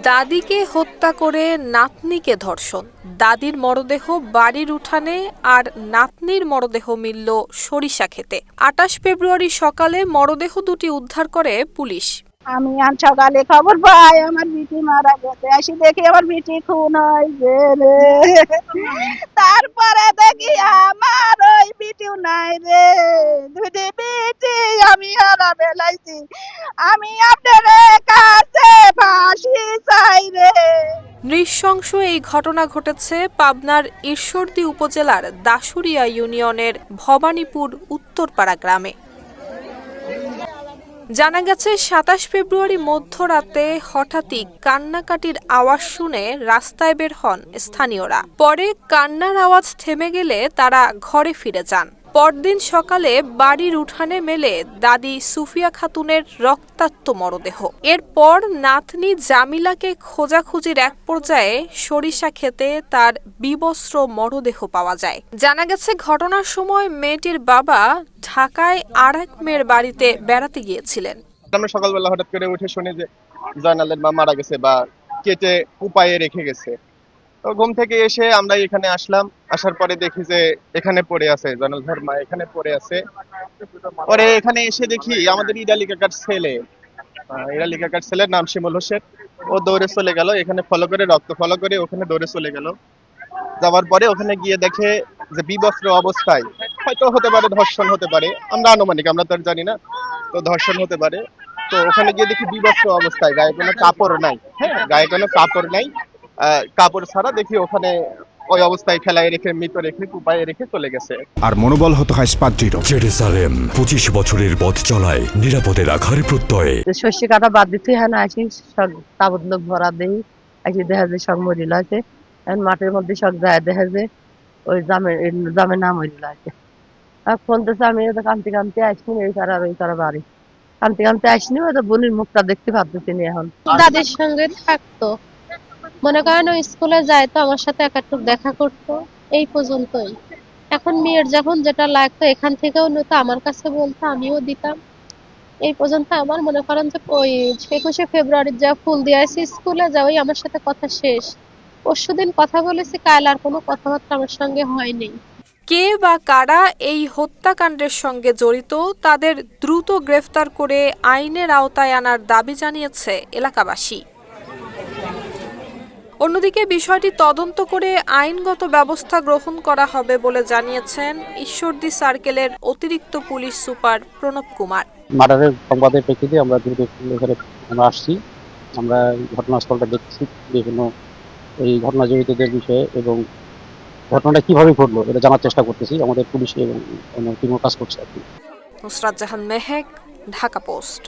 দাদিকে হত্যা করে নাতনিকে ধর্ষণ, দাদির মরদেহ বাড়ির উঠানে আর নাতনির মরদেহ মিলল সরিষা খেতে। ২৮ ফেব্রুয়ারি সকালে মরদেহ দুটি উদ্ধার করে পুলিশ। আমি আজ সকালে খবর পাই আমার বিটি মারা গেছে, আসি দেখি আমার বিটি খুন হয়েছে রে। তারপরে দেখি আমার ওই বিটিও নাই রে, দুটি বিটি আমি হারা ফেলাইছি। আমি আপনাদের কাছে ফাঁসি চাই রে। নৃশংস এই ঘটনা ঘটেছে পাবনার ঈশ্বরদী উপজেলার দাসুরিয়া ইউনিয়নের ভবানীপুর উত্তরপাড়া গ্রামে। জানা গেছে ২৭ ফেব্রুয়ারি মধ্যরাতে হঠাৎই কান্নাকাটির আওয়াজ শুনে রাস্তায় বের হন স্থানীয়রা। পরে কান্নার আওয়াজ থেমে গেলে তারা ঘরে ফিরে যান। পরদিন সকালে বাড়ির উঠানে মেলে দাদি সুফিয়া খাতুনের রক্তাক্ত মরদেহ। এরপর নাতনি জামিলাকে খোঁজাখুঁজির এক পর্যায়ে সরিষা খেতে তার বিবস্ত্র মরদেহ পাওয়া যায়। জানা গেছে ঘটনার সময় মেয়েটির বাবা ঢাকায় আর এক মেয়ের বাড়িতে বেড়াতে গিয়েছিলেন। আমরা সকালবেলা হঠাৎ করে উঠে শুনি যে জয়নালের মা মারা গেছে বা কেটে কুপায়ে রেখে গেছে। তো ঘুম থেকে এসে আমরা এখানে আসলাম, আসার পরে দেখি যে এখানে পড়ে আছে, জয়নাল ভাইয়ের মা এখানে পড়ে আছে। পরে এখানে এসে দেখি আমাদের ইরালি কাকার ছেলের নাম শিমুল হোসেন, ও দৌড়ে চলে গেল, এখানে ফলো করে রক্ত ফলো করে ওখানে দৌড়ে চলে গেল। যাওয়ার পরে ওখানে গিয়ে দেখে যে বিবস্ত্র অবস্থায়, হয়তো হতে পারে ধর্ষণ হতে পারে, আমরা আনুমানিক, আমরা তো আর জানি না, তো ধর্ষণ হতে পারে। তো ওখানে গিয়ে দেখি বিবস্ত্র অবস্থায়, গায়ে কোনো কাপড় নাই, গায়ে কোনো কাপড় নাই, কাপড় ছাড়া দেখি ওখানে ওই অবস্থায় ফেলায় রেখে, মৃত রেখে, কুপায়ে রেখে চলে গেছে। আর মনোবল হতো হাসপাত দৃঢ়। জেরুজালেম ২৫ বছরের পথ চলায় নিরাপদে রাখার প্রত্যয়ে। শস্য কাটা বাদ দিতে হয় না, আসি সব তাবৎ লোক ভরা দেই, আসি দেখা যায় সব মরিল আছে। এখন মাঠের মধ্যে সব যায় দেখা যায় ওই জামে নাম মরিল আছে। আর ফোন তো আমি কান্তি কান্তি আসিনি, এই কারা ওই কারা বাড়ি কান্তি কান্তি আসিনি, ওই তো বোনের মুখটা দেখতে পারতেছি না। এখন দাদির সঙ্গে থাকতো, মনে করেন ওই স্কুলে যায় তো আমার সাথে একাটুক দেখা করতো, এই পর্যন্তই। এখন মেয়ের যখন যেটা লাগতো এখান থেকেও নিত, আমার কাছে বলতো, আমিও দিতাম, এই পর্যন্ত। আমার মনে করেন যে ওই ২১শে ফেব্রুয়ারির যা ফুল দিয়ে আসি স্কুলে যাওয়াই আমার সাথে কথা শেষ। পরশুদিন কথা বলেছি, কাল আর কোনো কথাবার্তা আমার সঙ্গে হয়নি। কে বা কারা এই হত্যাকাণ্ডের সঙ্গে জড়িত তাদের দ্রুত গ্রেফতার করে আইনের আওতায় আনার দাবি জানিয়েছে এলাকাবাসী। অন্যদিকে বিষয়টি তদন্ত করে আইনগত ব্যবস্থা গ্রহণ করা হবে বলে জানিয়েছেন ঈশ্বরদী সার্কেলের অতিরিক্ত পুলিশ সুপার প্রণব কুমার। মার্ডারের সংবাদের প্রেক্ষিতে আমরা দ্রুত এখানে আসছি, আমরা ঘটনাস্থলটা দেখছি, বিভিন্ন এই ঘটনা জড়িতদের বিষয়ে এবং ঘটনাটা কিভাবে ঘটলো এটা জানার চেষ্টা করতেছি। আমাদের পুলিশ এবং টিমও কাজ করছে আর কি। নুসরাত জাহান মেহেক, ঢাকা পোস্ট।